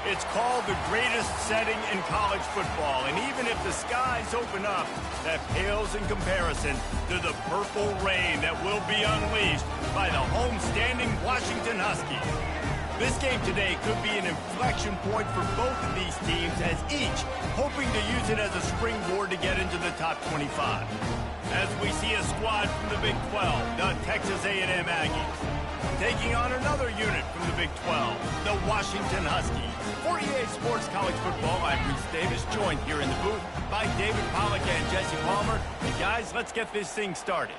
It's called the greatest setting in college football, and even if the skies open up, that pales in comparison to the purple rain that will be unleashed by the homestanding Washington Huskies. This game today could be an inflection point for both of these teams, as each hoping to use it as a springboard to get into the top 25. As we see a squad from the Big 12, the Texas A&M Aggies, taking on another unit from the Big 12, the Washington Huskies. For EA Sports College Football, I'm Reese Davis, joined here in the booth by David Pollack and Jesse Palmer. And guys, let's get this thing started.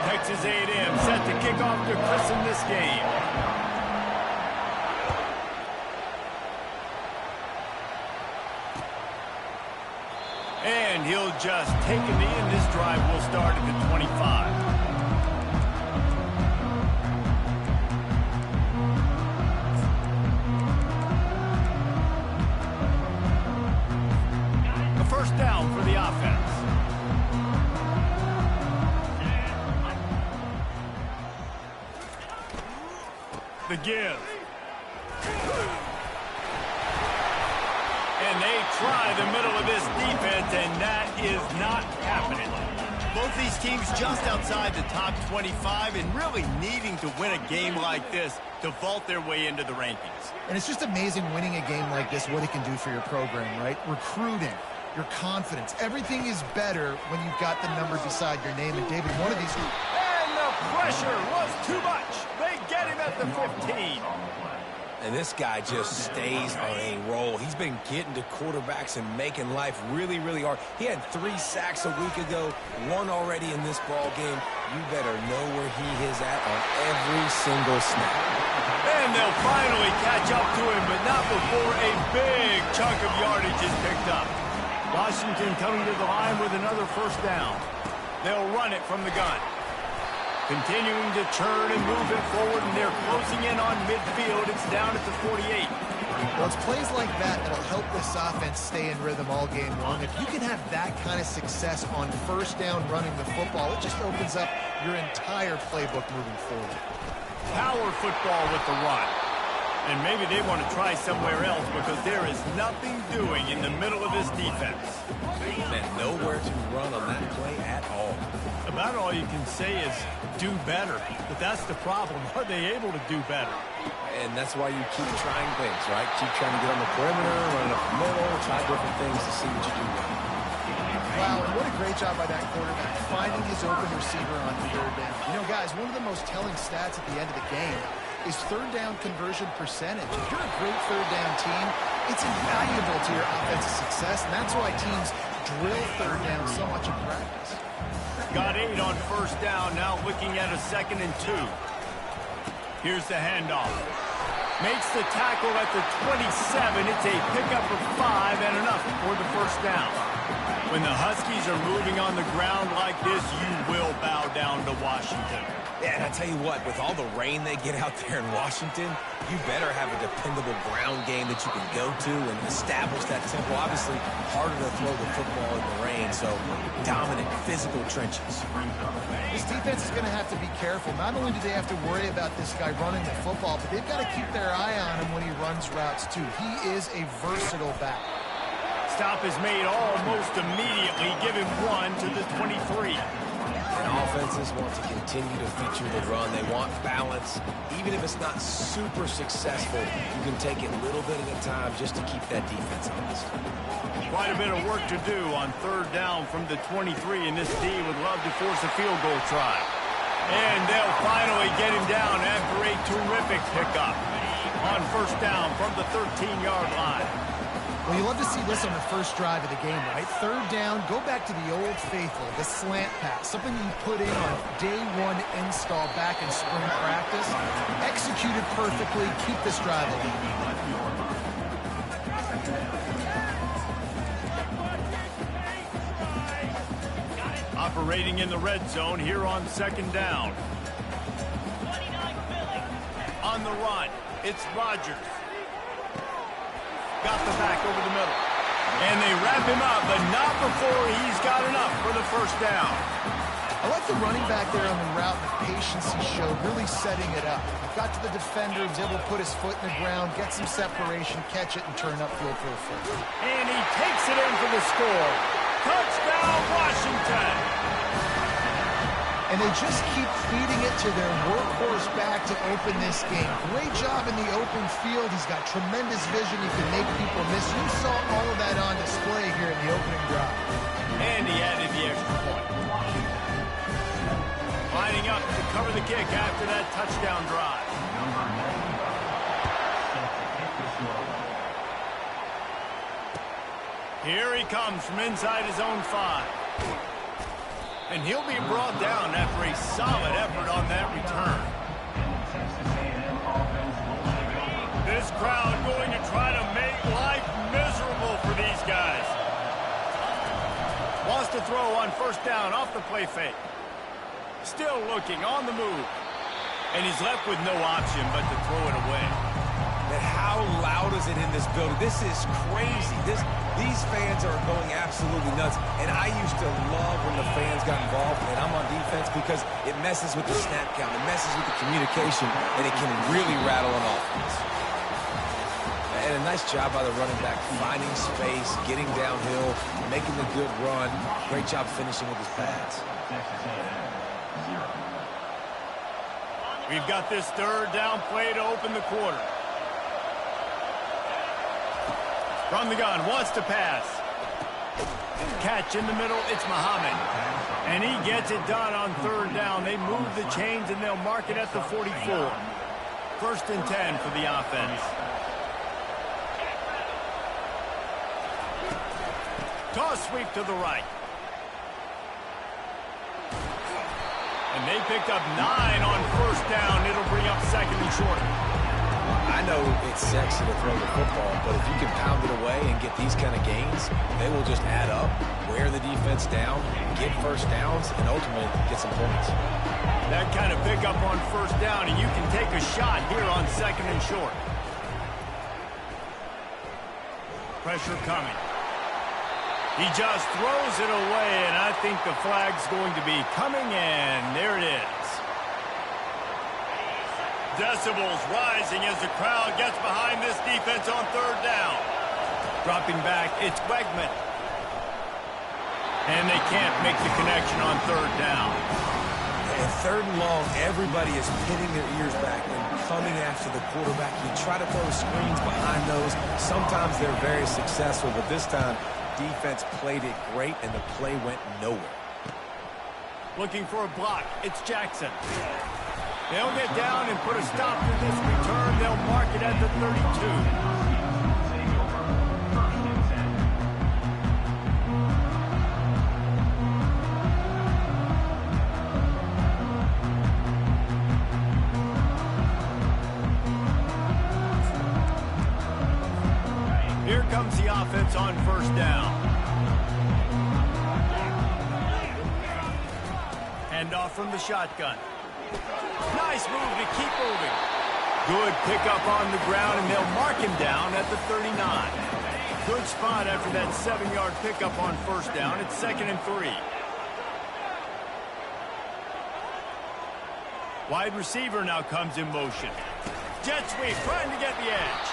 Texas A&M set to kick off to christen this game. And he'll just take a knee, and this drive will start at the 25. A first down for the offense. The give. And they try the middle of this defense, and that is not happening. Both these teams just outside the top 25 and really needing to win a game like this to vault their way into the rankings. And it's just amazing winning a game like this, what it can do for your program, right? Recruiting, your confidence, everything is better when you've got the number beside your name. And David, one of these... And the pressure was too much. They get him at the 15. And this guy just stays on a roll. He's been getting to quarterbacks and making life really, really hard. He had 3 sacks a week ago, 1 already in this ball game. You better know where he is at on every single snap. And they'll finally catch up to him, but not before a big chunk of yardage is picked up. Washington coming to the line with another first down. They'll run it from the gun. Continuing to churn and move it forward, and they're closing in on midfield. It's down at the 48. Well, it's plays like that that'll help this offense stay in rhythm all game long. If you can have that kind of success on first down running the football, it just opens up your entire playbook moving forward. Power football with the run. And maybe they want to try somewhere else because there is nothing doing in the middle of this defense. Man, nowhere to run on that play at all. About all you can say is do better. But that's the problem. Are they able to do better? And that's why you keep trying things, right? Keep trying to get on the perimeter, run up the middle, try different things to see what you do well. Wow, and what a great job by that quarterback, finding his open receiver on third down. You know, guys, one of the most telling stats at the end of the game is third down conversion percentage. If you're a great third down team, it's invaluable to your offensive success, and that's why teams drill third down so much in practice. Got 8 on first down, now looking at a 2nd and 2. Here's the handoff. Makes the tackle at the 27. It's a pickup of 5 and enough for the first down. When the Huskies are moving on the ground like this, you will bow down to Washington. Yeah, and I tell you what, with all the rain they get out there in Washington, you better have a dependable ground game that you can go to and establish that tempo. Obviously, harder to throw the football in the rain, so dominant physical trenches. This defense is going to have to be careful. Not only do they have to worry about this guy running the football, but they've got to keep their eye on him when he runs routes, too. He is a versatile back. Stop is made almost immediately. Give him 1 to the 23. And offenses want to continue to feature the run. They want balance. Even if it's not super successful, you can take it a little bit at a time just to keep that defense honest. Quite a bit of work to do on third down from the 23, and this D would love to force a field goal try. And they'll finally get him down after a terrific pickup on first down from the 13-yard line. Well, you love to see this on the first drive of the game, right? Third down, go back to the old faithful, the slant pass, something you put in on day 1 install back in spring practice. Executed perfectly, keep this drive alive. Operating in the red zone here on second down. On the run, it's Rodgers. Got the back over the middle. And they wrap him up, but not before he's got enough for the first down. I like the running back there on the route, the patience he showed, really setting it up. He got to the defender, was able to put his foot in the ground, get some separation, catch it, and turn upfield for a first. And he takes it in for the score. Touchdown, Washington. And they just keep feeding it to their workhorse back to open this game. Great job in the open field. He's got tremendous vision. He can make people miss. You saw all of that on display here in the opening drive. And he added the extra point. Lining up to cover the kick after that touchdown drive. Here he comes from inside his own 5. And he'll be brought down after a solid effort on that return. This crowd going to try to make life miserable for these guys. Wants to throw on first down off the play fake. Still looking on the move. And he's left with no option but to throw it away. But how loud is it in this building? This is crazy. These fans are going absolutely nuts. And I used to love when the fans got involved, and I'm on defense, because it messes with the snap count. It messes with the communication, and it can really rattle an offense. And a nice job by the running back, finding space, getting downhill, making the good run. Great job finishing with his pads. We've got this third down play to open the quarter. From the gun, wants to pass. Catch in the middle, it's Muhammad. And he gets it done on third down. They move the chains and they'll mark it at the 44. First and 10 for the offense. Toss sweep to the right. And they picked up 9 on first down. It'll bring up second and short. I know it's sexy to throw the football, but if you can pound it away and get these kind of gains, they will just add up, wear the defense down, get first downs, and ultimately get some points. That kind of pickup on first down, and you can take a shot here on second and short. Pressure coming. He just throws it away, and I think the flag's going to be coming, and there it is. Decibels rising as the crowd gets behind this defense on third down. Dropping back, it's Wegman. And they can't make the connection on third down. And third and long, everybody is pinning their ears back and coming after the quarterback. You try to throw screens behind those. Sometimes they're very successful, but this time, defense played it great, and the play went nowhere. Looking for a block. It's Jackson. They'll get down and put a stop to this return. They'll mark it at the 32. Here comes the offense on first down. Hand off from the shotgun. Nice move to keep moving. Good pickup on the ground, and they'll mark him down at the 39. Good spot after that 7-yard pickup on first down. It's second and 3. Wide receiver now comes in motion. Jet sweep trying to get the edge.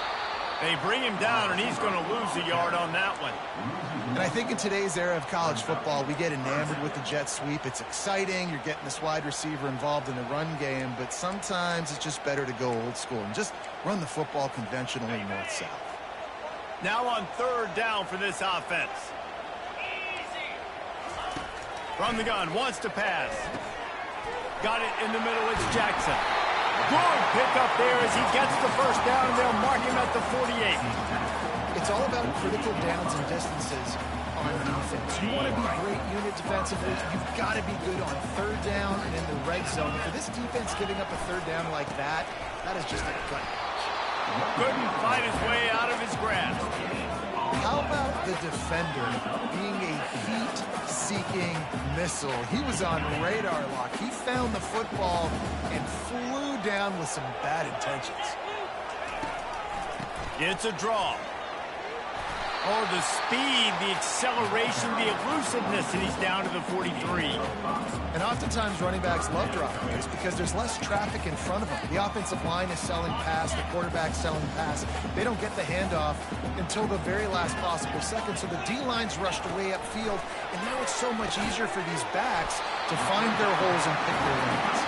They bring him down, and he's going to lose a yard on that one. And I think in today's era of college football, we get enamored with the jet sweep. It's exciting. You're getting this wide receiver involved in the run game, but sometimes it's just better to go old school and just run the football conventionally north-south. Now on third down for this offense. From the gun, wants to pass. Got it in the middle, it's Jackson. Good pickup there as he gets the first down, and they'll mark him at the 48. It's all about critical downs and distances on defense. You want to be great unit defensively, you've got to be good on third down and in the red zone. For this defense giving up a third down like that, that is just a gut. Couldn't fight his way out of his grasp. How about the defender being a heat-seeking missile? He was on radar lock. He found the football and flew down with some bad intentions. It's a draw. Oh, the speed, the acceleration, the elusiveness, and he's down to the 43. And oftentimes running backs love dropping this because there's less traffic in front of them. The offensive line is selling pass, the quarterback's selling pass. They don't get the handoff until the very last possible second, so the D-line's rushed away upfield, and now it's so much easier for these backs to find their holes and pick their lanes.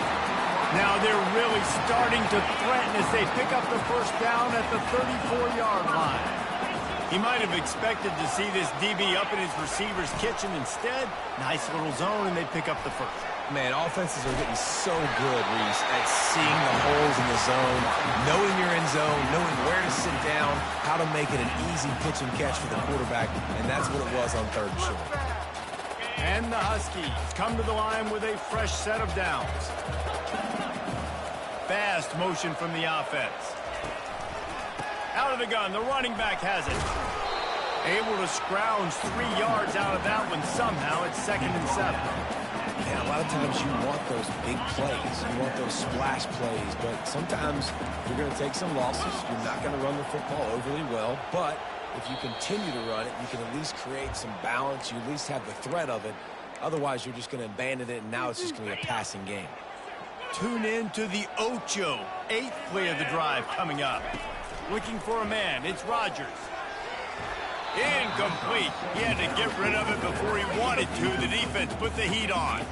Now they're really starting to threaten as they pick up the first down at the 34-yard line. He might have expected to see this DB up in his receiver's kitchen. Instead, nice little zone, and they pick up the first. Man, offenses are getting so good, Reese, at seeing the holes in the zone, knowing you're in zone, knowing where to sit down, how to make it an easy pitch and catch for the quarterback, and that's what it was on 3rd and short. And the Huskies come to the line with a fresh set of downs. Fast motion from the offense. Out of the gun, the running back has it. Able to scrounge 3 yards out of that one somehow. It's 2nd and 7. Man, a lot of times you want those big plays. You want those splash plays, but sometimes you're going to take some losses. You're not going to run the football overly well, but if you continue to run it, you can at least create some balance. You at least have the threat of it. Otherwise, you're just going to abandon it, and now it's just going to be a passing game. Tune in to the Ocho. 8th play of the drive coming up. Looking for a man. It's Rodgers. Incomplete. He had to get rid of it before he wanted to. The defense put the heat on.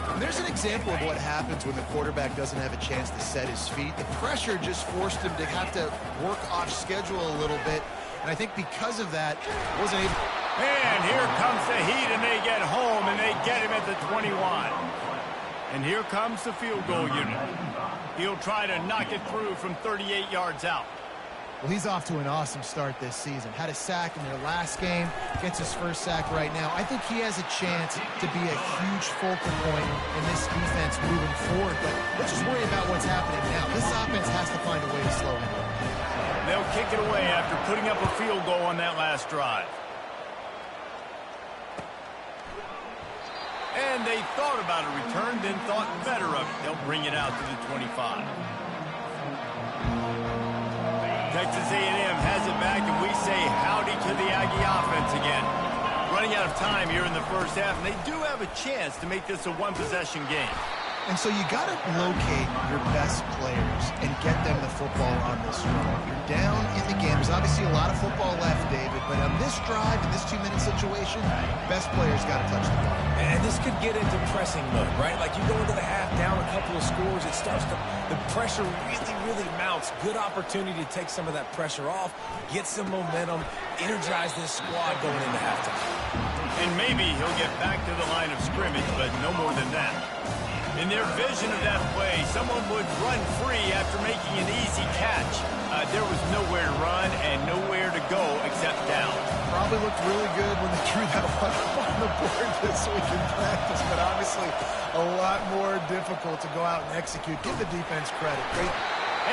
And there's an example of what happens when the quarterback doesn't have a chance to set his feet. The pressure just forced him to have to work off schedule a little bit. And I think because of that, wasn't able. And here comes the heat, and they get home, and they get him at the 21. And here comes the field goal unit. He'll try to knock it through from 38 yards out. Well, he's off to an awesome start this season. Had a sack in their last game, gets his first sack right now. I think he has a chance to be a huge focal point in this defense moving forward. But let's just worry about what's happening now. This offense has to find a way to slow him down. They'll kick it away after putting up a field goal on that last drive. And they thought about a return, then thought better of it. They'll bring it out to the 25. Texas A&M has it back, and we say howdy to the Aggie offense again. Running out of time here in the first half, and they do have a chance to make this a one-possession game. And so you got to locate your best players and get them the football on this drive. You're down in the game. There's obviously a lot of football left, David, but on this drive, in this 2-minute situation, best players got to touch the ball. And this could get into pressing mode, right? Like you go into the half down a couple of scores, it starts to, the pressure really mounts. Good opportunity to take some of that pressure off, get some momentum, energize this squad going into halftime. And maybe he'll get back to the line of scrimmage, but no more than that. In their vision of that play, someone would run free after making an easy catch. There was nowhere to run and nowhere to go except down. Probably looked really good when they threw that one up on the board this week in practice, but obviously a lot more difficult to go out and execute. Give the defense credit. Great.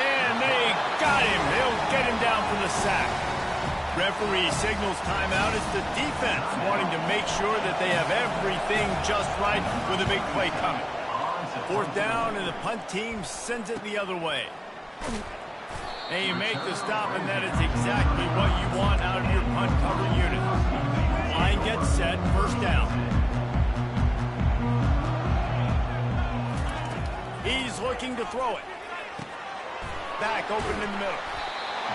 And they got him. They'll get him down for the sack. Referee signals timeout. It's the defense wanting to make sure that they have everything just right with a big play coming. 4th down, and the punt team sends it the other way. And you make the stop, and that is exactly what you want out of your punt cover unit. Line gets set, 1st down. He's looking to throw it. Back open in the middle.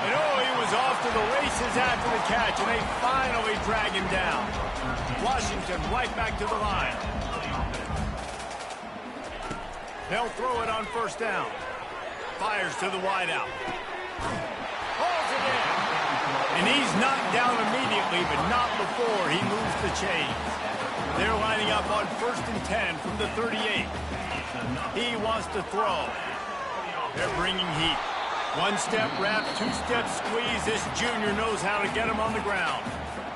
And oh, he was off to the races after the catch, and they finally drag him down. Washington right back to the line. They'll throw it on 1st down. Fires to the wideout. Holds it in. And he's knocked down immediately, but not before he moves the chains. They're lining up on 1st and 10 from the 38. He wants to throw. They're bringing heat. 1-step wrap, 2-step squeeze. This junior knows how to get him on the ground.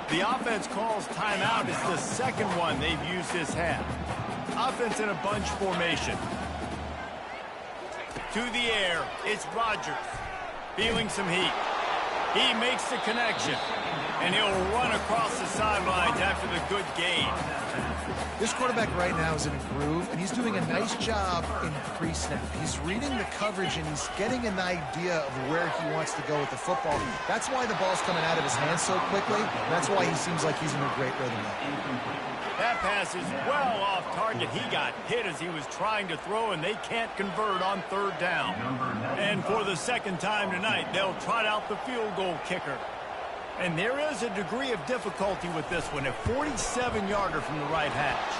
The offense calls timeout. It's the second one they've used this half. Offense in a bunch formation. To the air, it's Rodgers, feeling some heat. He makes the connection, and he'll run across the sidelines after the good gain. This quarterback right now is in a groove, and he's doing a nice job in pre-snap. He's reading the coverage, and he's getting an idea of where he wants to go with the football. That's why the ball's coming out of his hands so quickly. That's why he seems like he's in a great rhythm now. That pass is well off target. He got hit as he was trying to throw, and they can't convert on third down. And for the second time tonight, they'll trot out the field goal kicker. And there is a degree of difficulty with this one. A 47-yarder from the right hash.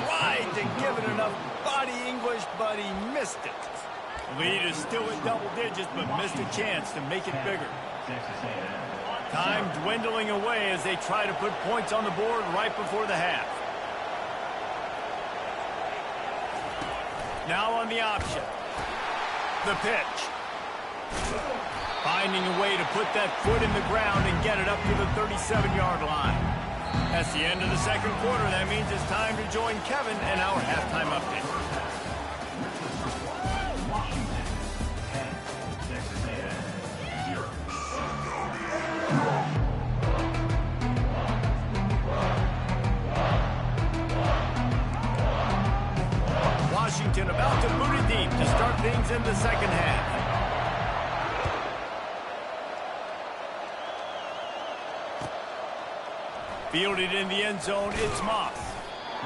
Tried to give it enough body English, but he missed it. Lead is still at double digits, but missed a chance to make it bigger. Time dwindling away as they try to put points on the board right before the half. Now on the option. The pitch. Finding a way to put that foot in the ground and get it up to the 37-yard line. That's the end of the second quarter. That means it's time to join Kevin and our halftime update. Washington about to boot it deep to start things in the second half. Fielded in the end zone, it's Moss.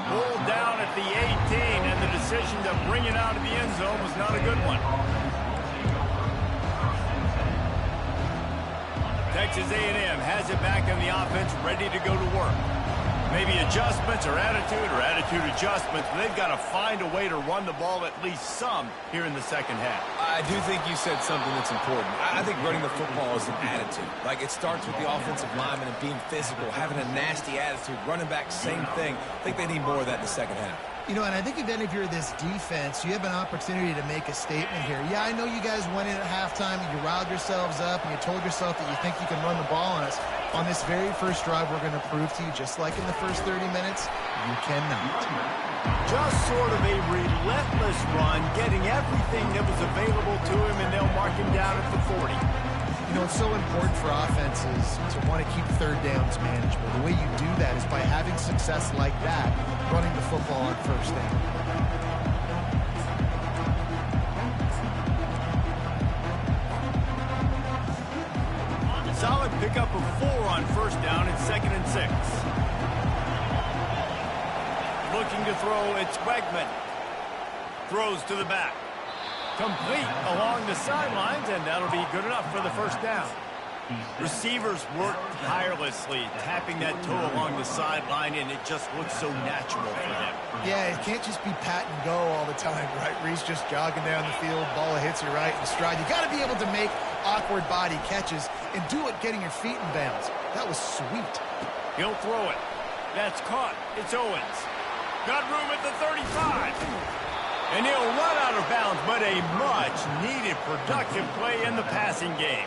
Pulled down at the 18, and the decision to bring it out of the end zone was not a good one. Texas A&M has it back in the offense, ready to go to work. Maybe adjustments or attitude adjustments, but they've got to find a way to run the ball at least some here in the second half. I do think you said something that's important. I think running the football is an attitude. Like, it starts with the offensive lineman and being physical, having a nasty attitude. Running back, same thing. I think they need more of that in the second half. You know, and I think even if you're this defense, you have an opportunity to make a statement here. Yeah, I know you guys went in at halftime and you riled yourselves up and you told yourself that you think you can run the ball on us. On this very first drive, we're going to prove to you, just like in the first 30 minutes, you cannot. Just sort of a relentless run, getting everything that was available to him, and they'll mark him down at the 40. You know, it's so important for offenses to want to keep third downs manageable. The way you do that is by having success like that, running the football on first down. Solid pickup of 4 on first down and 2nd and 6. Looking to throw, it's Wegman. Throws to the back. Complete along the sidelines, and that'll be good enough for the first down. Receivers work tirelessly, tapping that toe along the sideline, and it just looks so natural for them. Yeah, it can't just be pat and go all the time, right? Reese just jogging down the field, ball hits you right in stride. You got to be able to make awkward body catches and do it getting your feet in bounds. That was sweet. He'll throw it. That's caught. It's Owens. Got room at the 35. And he'll run out of bounds, but a much-needed productive play in the passing game.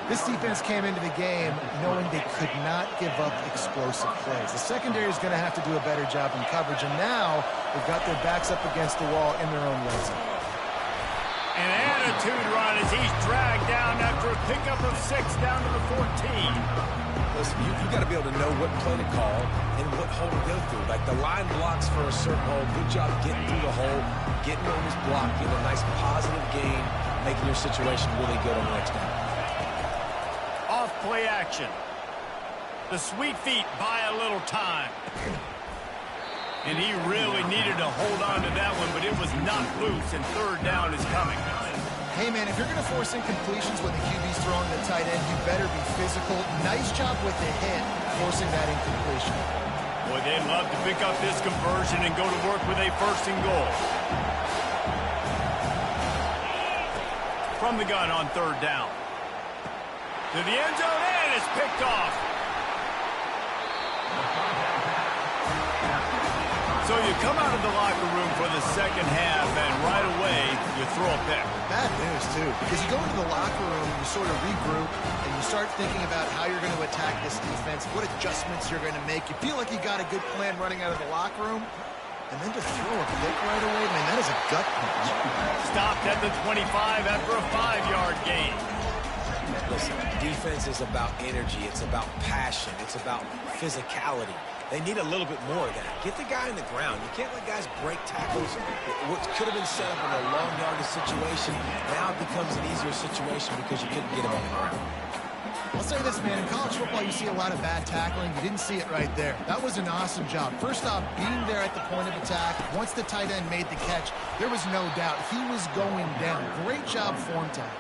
This defense came into the game knowing they could not give up explosive plays. The secondary is going to have to do a better job in coverage, and now they've got their backs up against the wall in their own red zone. An attitude run as he's dragged down after a pickup of 6 down to the 14. Listen, you got to be able to know what play to call and what hole to go through. Like, the line blocks for a certain hole. Good job getting through the hole, getting on his block, getting a nice positive gain, making your situation really good on the next down. Off play action. The sweet feet buy a little time. And he really needed to hold on to that one, but it was not loose, and third down is coming. Hey, man, if you're going to force incompletions when the QB's throwing the tight end, you better be physical. Nice job with the hit, forcing that incompletion. Boy, they'd love to pick up this conversion and go to work with a 1st and goal. From the gun on third down. To the end zone, and it's picked off. So you come out of the locker room for the second half, and right away, you throw a pick. Bad news, too, because you go into the locker room, you sort of regroup, and you start thinking about how you're going to attack this defense, what adjustments you're going to make. You feel like you got a good plan running out of the locker room, and then to throw a pick right away, man, that is a gut punch. Stopped at the 25 after a 5-yard gain. Listen, defense is about energy. It's about passion. It's about physicality. They need a little bit more of that. Get the guy on the ground. You can't let guys break tackles. What could have been set up in a long yardage situation, now it becomes an easier situation because you couldn't get him on the ground. I'll say this, man. In college football, you see a lot of bad tackling. You didn't see it right there. That was an awesome job. First off, being there at the point of attack. Once the tight end made the catch, there was no doubt he was going down. Great job form tackle.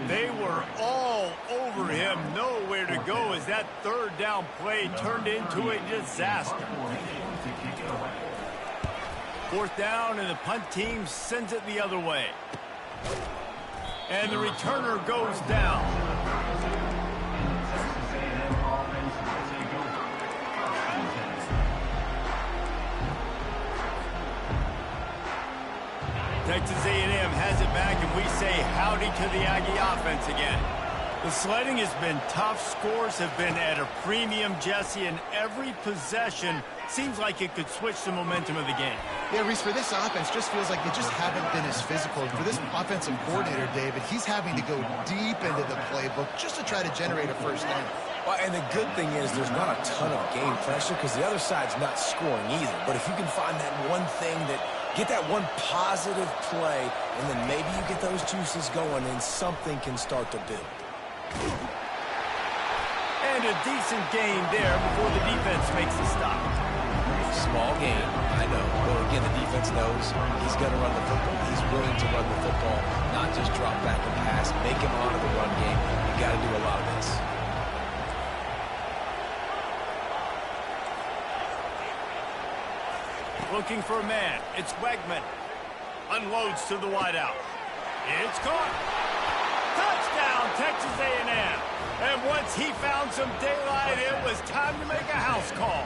They were all over him. Nowhere to go as that third down play turned into a disaster. Fourth down, and the punt team sends it the other way. And the returner goes down. Texas A&M has it back, and we say howdy to the Aggie offense again. The sledding has been tough. Scores have been at a premium, Jesse, and every possession seems like it could switch the momentum of the game. Yeah, Reese, for this offense, just feels like they just haven't been as physical. For this offensive coordinator, David, he's having to go deep into the playbook just to try to generate a first down. Well, and the good thing is there's not a ton of game pressure because the other side's not scoring either. But if you can find that one thing that get that one positive play, and then maybe you get those juices going, and something can start to build. And a decent gain there before the defense makes the stop. Small gain, I know. But again, the defense knows he's going to run the football. He's willing to run the football, not just drop back and pass, make him honor the run game. You got to do a lot of this. Looking for a man. It's Wegman. Unloads to the wideout. It's caught. Touchdown, Texas A&M. And once he found some daylight, it was time to make a house call.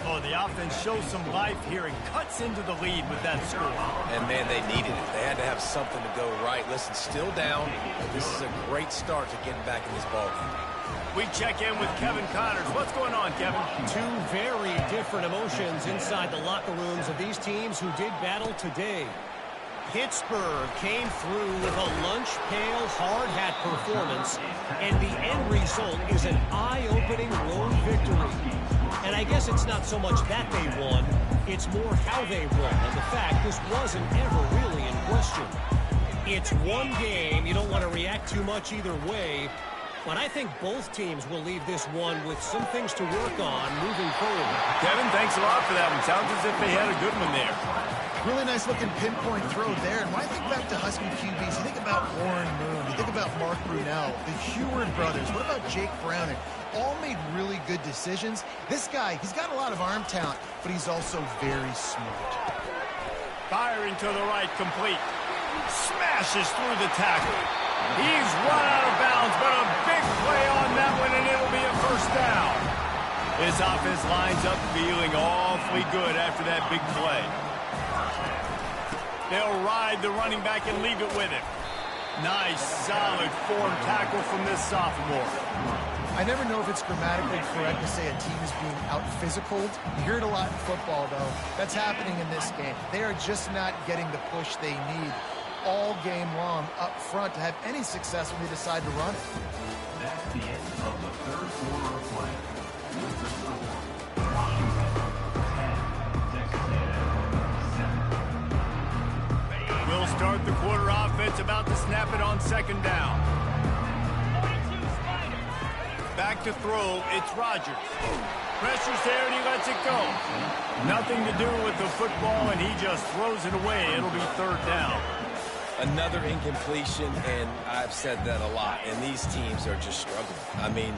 Oh, the offense shows some life here and cuts into the lead with that score. And, man, they needed it. They had to have something to go right. Listen, still down, but this is a great start to getting back in this ballgame. We check in with Kevin Connors. What's going on, Kevin? Two very different emotions inside the locker rooms of these teams who did battle today. Pittsburgh came through with a lunch pail hard hat performance, and the end result is an eye-opening road victory. And I guess it's not so much that they won, it's more how they won, and the fact this wasn't ever really in question. It's one game, you don't want to react too much either way, but I think both teams will leave this one with some things to work on moving forward. Kevin, thanks a lot for that one. Sounds as if they had a good one there. Really nice looking pinpoint throw there. And when I think back to Husky QBs, you think about Warren Moon, you think about Mark Brunell, the Heward brothers, what about Jake Browning? All made really good decisions. This guy, he's got a lot of arm talent, but he's also very smart. Firing to the right, complete. Smashes through the tackle. He's run out of bounds, but a big play on that one, and it'll be a first down. His offense lines up feeling awfully good after that big play. They'll ride the running back and leave it with him. Nice, solid form tackle from this sophomore. I never know if it's grammatically correct to say a team is being out-physicaled. You hear it a lot in football, though. That's happening in this game. They are just not getting the push they need all game long up front to have any success when they decide to run it. That's the end of the third quarter of play. With the score, 10, Texas A&M 7. We'll start the quarter offense, about to snap it on second down. Back to throw, it's Rodgers. Pressure's there and he lets it go. Nothing to do with the football and he just throws it away. It'll be third down. Another incompletion, and I've said that a lot, and these teams are just struggling. I mean,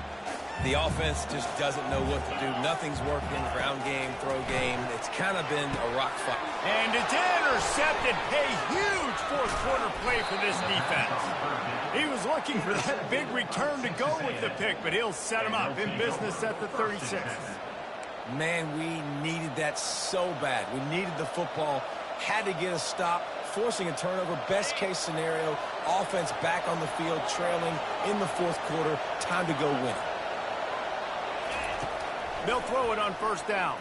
the offense just doesn't know what to do. Nothing's working, ground game, throw game. It's kind of been a rock fight. And it's intercepted. A huge fourth quarter play for this defense. He was looking for that big return to go with the pick, but he'll set him up in business at the 36. Man, we needed that so bad. We needed the football, had to get a stop, forcing a turnover, best case scenario, offense back on the field, trailing in the fourth quarter, time to go win. They'll throw it on first down.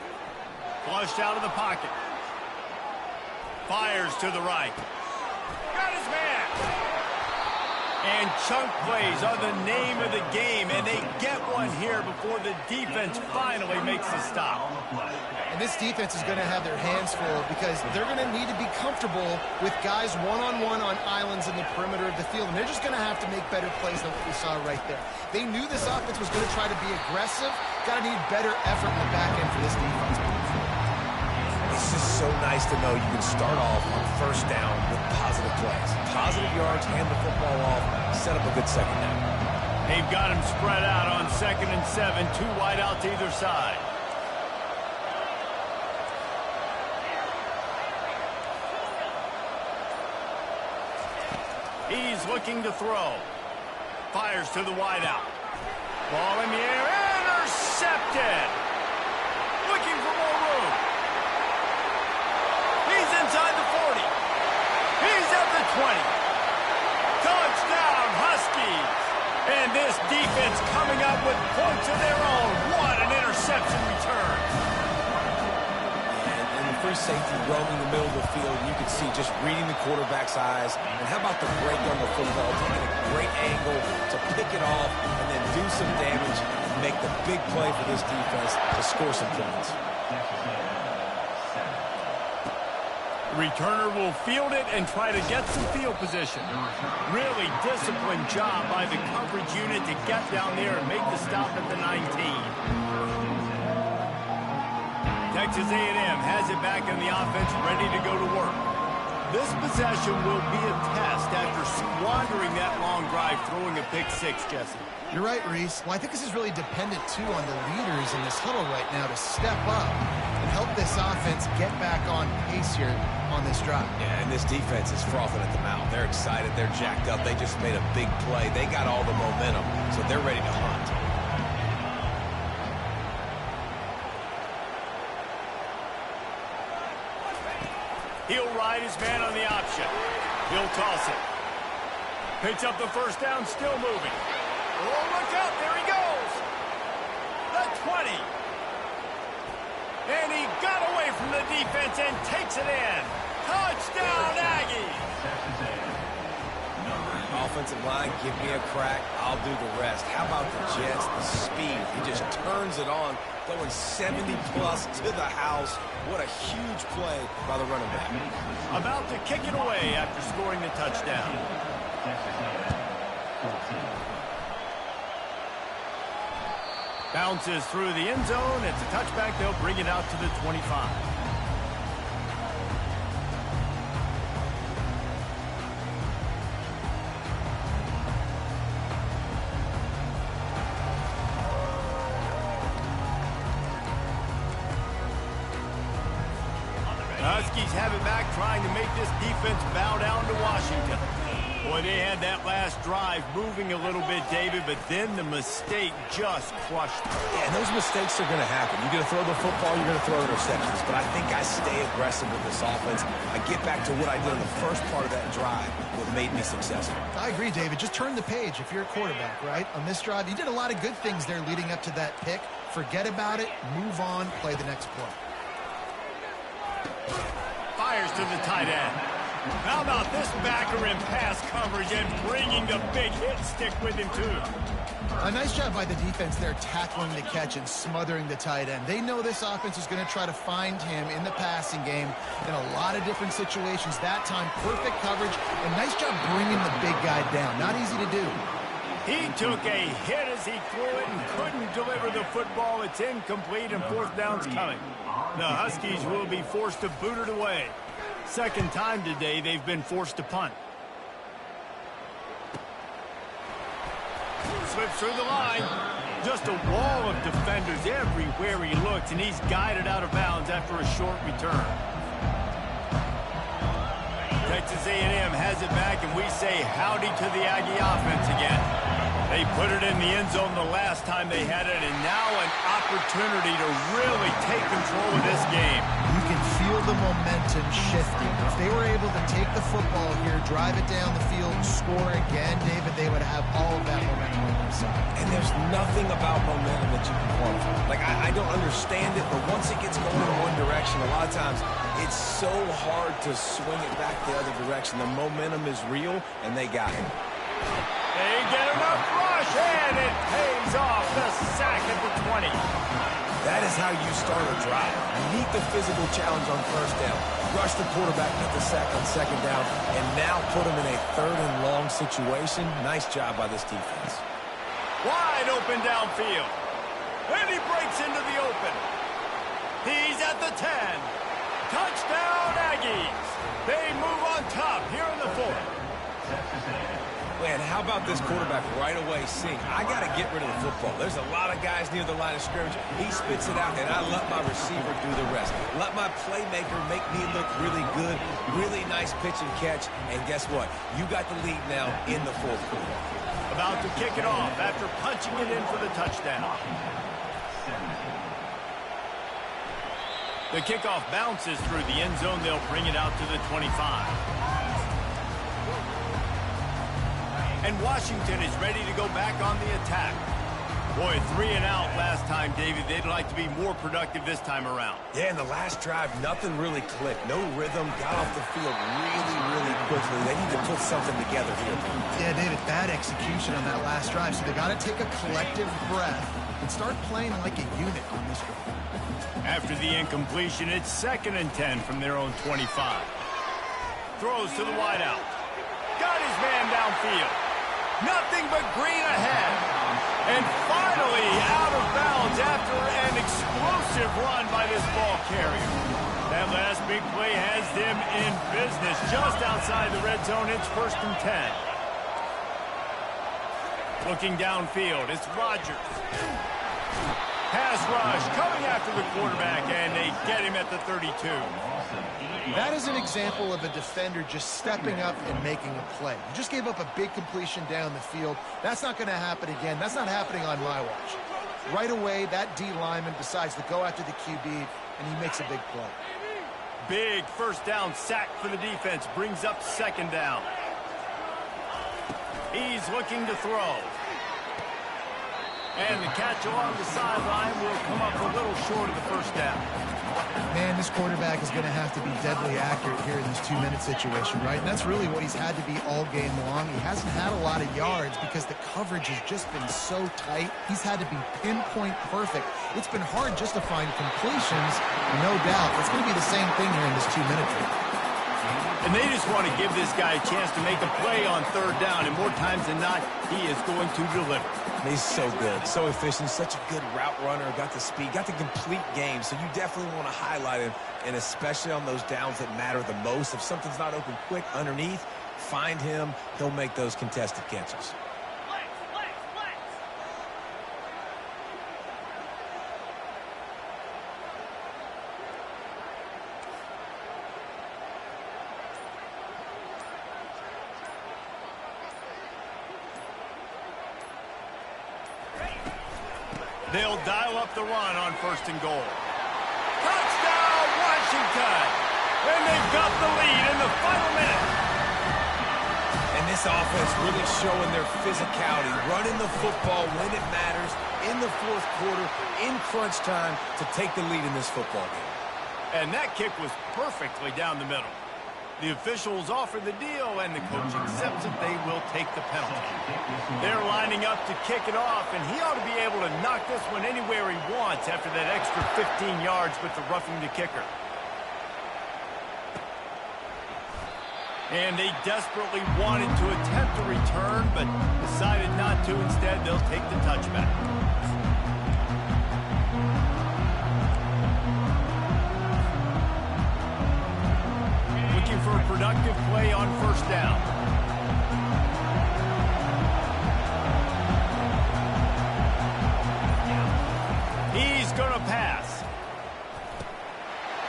Flushed out of the pocket. Fires to the right. Got his man. And chunk plays are the name of the game, and they get one here before the defense finally makes a stop. And this defense is going to have their hands full because they're going to need to be comfortable with guys one-on-one on islands in the perimeter of the field, and they're just going to have to make better plays than what we saw right there. They knew this offense was going to try to be aggressive. Got to need better effort in the back end for this defense. It's just so nice to know you can start off on first down with positive plays. Positive yards, hand the football off, set up a good second down. They've got him spread out on 2nd and 7, 2 wide out to either side. He's looking to throw. Fires to the wide out. Ball in the air, intercepted. Looking for more room. He's inside the 40. He's at the 20. Touchdown, Huskies. And this defense coming up with points of their own. What an interception return. And the free safety roaming the middle of the field, you can see just reading the quarterback's eyes. And how about the break on the football, taking a great angle to pick it off and then do some damage and make the big play for this defense to score some points. Returner will field it and try to get some field position. Really disciplined job by the coverage unit to get down there and make the stop at the 19. Texas A&M has it back in the offense, ready to go to work. This possession will be a test after squandering that long drive, throwing a pick six, Jesse. You're right, Reese. Well, I think this is really dependent, too, on the leaders in this huddle right now to step up and help this offense get back on pace here on this drive. Yeah, and this defense is frothing at the mouth. They're excited. They're jacked up. They just made a big play. They got all the momentum, so they're ready to hunt. He'll ride his man on the option. He'll toss it. Picks up the first down, still moving. Oh, look out, there he goes. The 20. And he got away from the defense and takes it in. Touchdown, Aggies. Offensive line, give me a crack. I'll do the rest. How about the Jets, the speed? He just turns it on, going 70-plus to the house. What a huge play by the running back. About to kick it away after scoring the touchdown. Bounces through the end zone. It's a touchback. They'll bring it out to the 25. Huskies have it back, trying to make this defense bow down to Washington. Boy, they had that last drive moving a little bit, David, but then the mistake just crushed them. Yeah, and those mistakes are going to happen. You're going to throw the football, you're going to throw interceptions. But I think I stay aggressive with this offense. I get back to what I did in the first part of that drive, what made me successful. I agree, David. Just turn the page if you're a quarterback, right? On this drive, you did a lot of good things there leading up to that pick. Forget about it, move on, play the next play. Fires to the tight end. How about this backer in pass coverage and bringing the big hit stick with him, too? A nice job by the defense there tackling the catch and smothering the tight end. They know this offense is going to try to find him in the passing game in a lot of different situations. That time, perfect coverage, and nice job bringing the big guy down. Not easy to do. He took a hit as he threw it and couldn't deliver the football. It's incomplete and fourth down's coming. The Huskies will be forced to boot it away. Second time today they've been forced to punt. Slips through the line. Just a wall of defenders everywhere he looks, and he's guided out of bounds after a short return. Texas A&M has it back, and we say howdy to the Aggie offense again. They put it in the end zone the last time they had it, and now an opportunity to really take control of this game. You can feel the momentum shifting. If they were able to take the football here, drive it down the field, score again, David, they would have all of that momentum on their side. And there's nothing about momentum that you can quantify. Like, I don't understand it, but once it gets going in one direction, a lot of times it's so hard to swing it back the other direction. The momentum is real, and they got it. They get enough rush, and it pays off. The sack at the 20. That is how you start a drive. Meet the physical challenge on first down. Rush the quarterback, get the sack on second down, and now put him in a third and long situation. Nice job by this defense. Wide open downfield. And he breaks into the open. He's at the 10. Touchdown, Aggies. They move on top here in the fourth. Man, how about this quarterback right away seeing, I got to get rid of the football. There's a lot of guys near the line of scrimmage. He spits it out, and I let my receiver do the rest. Let my playmaker make me look really good. Really nice pitch and catch. And guess what? You got the lead now in the fourth quarter. About to kick it off after punching it in for the touchdown. The kickoff bounces through the end zone. They'll bring it out to the 25. And Washington is ready to go back on the attack. Boy, 3 and out last time, David. They'd like to be more productive this time around. Yeah, in the last drive, nothing really clicked. No rhythm, got off the field really quickly. They need to put something together here. Yeah, David, bad execution on that last drive. So they got to take a collective breath and start playing like a unit on this one. After the incompletion, it's 2nd and 10 from their own 25. Throws to the wideout. Got his man downfield. Nothing but green ahead. And finally out of bounds after an explosive run by this ball carrier. That last big play has them in business just outside the red zone. It's 1st and 10. Looking downfield, it's Rodgers. Pass rush coming after the quarterback, and they get him at the 32. That is an example of a defender just stepping up and making a play. You just gave up a big completion down the field. That's not going to happen again. That's not happening on my watch. Right away, that D lineman decides to go after the QB, and he makes a big play. Big first down sack for the defense. Brings up 2nd down. He's looking to throw. And the catch along the sideline will come up a little short of the first down. Man, this quarterback is going to have to be deadly accurate here in this 2-minute situation, right? And that's really what he's had to be all game long. He hasn't had a lot of yards because the coverage has just been so tight. He's had to be pinpoint perfect. It's been hard just to find completions, no doubt. It's going to be the same thing here in this 2-minute drill. And they just want to give this guy a chance to make a play on 3rd down, and more times than not, he is going to deliver. He's so good, so efficient, such a good route runner, got the speed, got the complete game, so you definitely want to highlight him, and especially on those downs that matter the most. If something's not open quick underneath, find him, he'll make those contested catches. They'll dial up the run on 1st and goal. Touchdown, Washington! And they've got the lead in the final minute. And this offense really showing their physicality, running the football when it matters, in the 4th quarter, in crunch time, to take the lead in this football game. And that kick was perfectly down the middle. The officials offer the deal, and the coach accepts it. They will take the penalty. They're lining up to kick it off, and he ought to be able to knock this one anywhere he wants after that extra 15 yards with the roughing the kicker. And they desperately wanted to attempt a return, but decided not to. Instead, they'll take the touchback. For a productive play on 1st down. He's going to pass.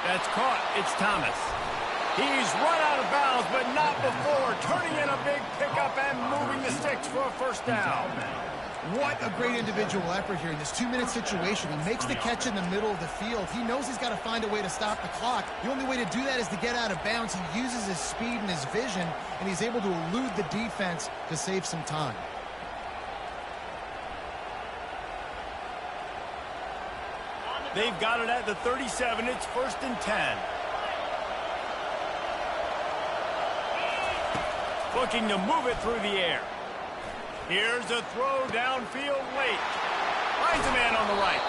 That's caught. It's Thomas. He's run out of bounds, but not before turning in a big pickup and moving the sticks for a 1st down. What a great individual effort here in this 2-minute situation. He makes the catch in the middle of the field. He knows he's got to find a way to stop the clock. The only way to do that is to get out of bounds. He uses his speed and his vision, and he's able to elude the defense to save some time. They've got it at the 37. It's 1st and 10. Looking to move it through the air. Here's a throw downfield late. Finds a man on the right.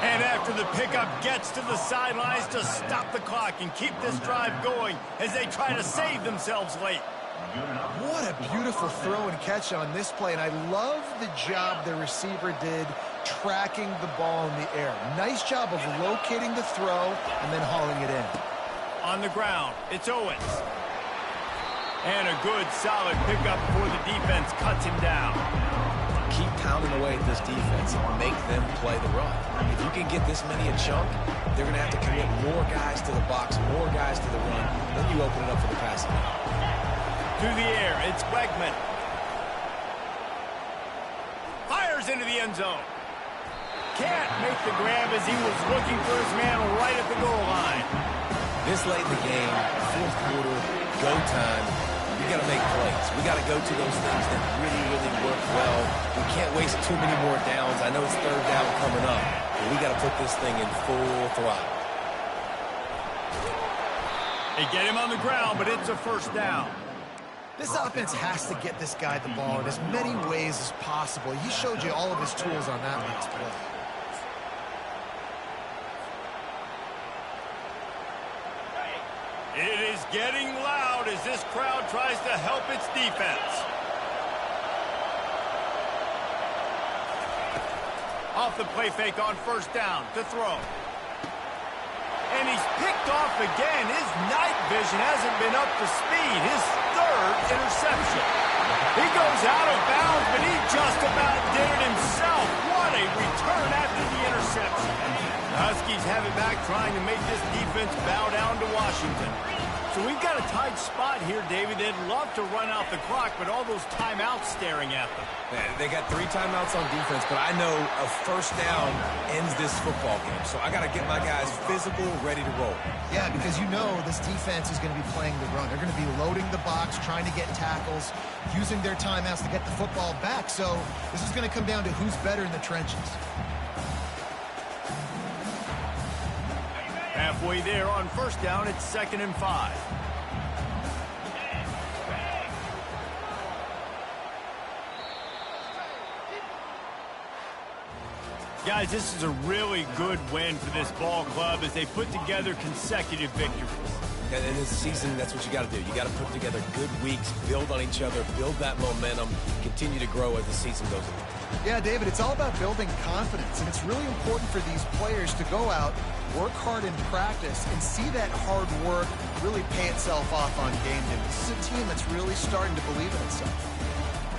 And after the pickup, gets to the sidelines to stop the clock and keep this drive going as they try to save themselves late. What a beautiful throw and catch on this play, and I love the job the receiver did tracking the ball in the air. Nice job of locating the throw and then hauling it in. On the ground, it's Owens. And a good, solid pickup before the defense cuts him down. Keep pounding away at this defense and make them play the run. If you can get this many a chunk, they're going to have to commit more guys to the box, more guys to the run. Then you open it up for the passing. Through the air, it's Wegman. Fires into the end zone. Can't make the grab as he was looking for his man right at the goal line. This late in the game, fourth quarter, go time. We got to make plays. We got to go to those things that really, really work well. We can't waste too many more downs. I know it's third down coming up, but we got to put this thing in full throttle. They get him on the ground, but it's a first down. This offense has to get this guy the ball in as many ways as possible. He showed you all of his tools on that last play. It is getting loud as this crowd tries to help its defense. Off the play fake on first down to throw. And he's picked off again. His night vision hasn't been up to speed. His third interception. He goes out of bounds, but he just about did it himself. What a return after the interception. The Huskies have it back, trying to make this defense bow down to Washington. So we've got a tight spot here, David. They'd love to run out the clock, but all those timeouts staring at them. They got 3 timeouts on defense, but I know a first down ends this football game. So I got to get my guys physical, ready to roll. Yeah, because you know this defense is going to be playing the run. They're going to be loading the box, trying to get tackles, using their timeouts to get the football back. So this is going to come down to who's better in the trenches. Halfway there on first down, it's 2nd and 5. Guys, this is a really good win for this ball club as they put together consecutive victories. And in this season, that's what you got to do. You got to put together good weeks, build on each other, build that momentum, continue to grow as the season goes on. Yeah, David, it's all about building confidence, and it's really important for these players to go out, work hard in practice, and see that hard work really pay itself off on game day. This is a team that's really starting to believe in itself.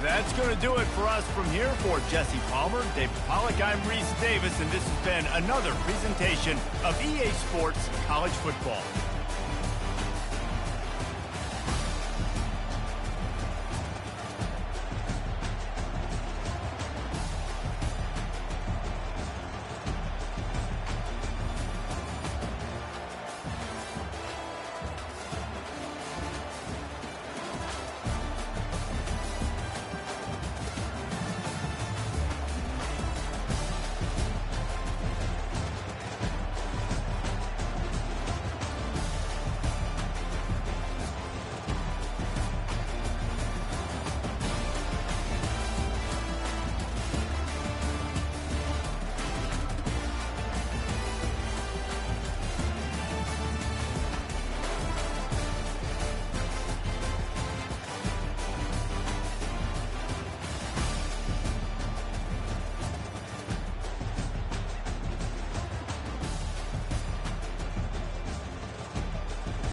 That's going to do it for us from here. For Jesse Palmer, David Pollack, I'm Reese Davis, and this has been another presentation of EA Sports College Football.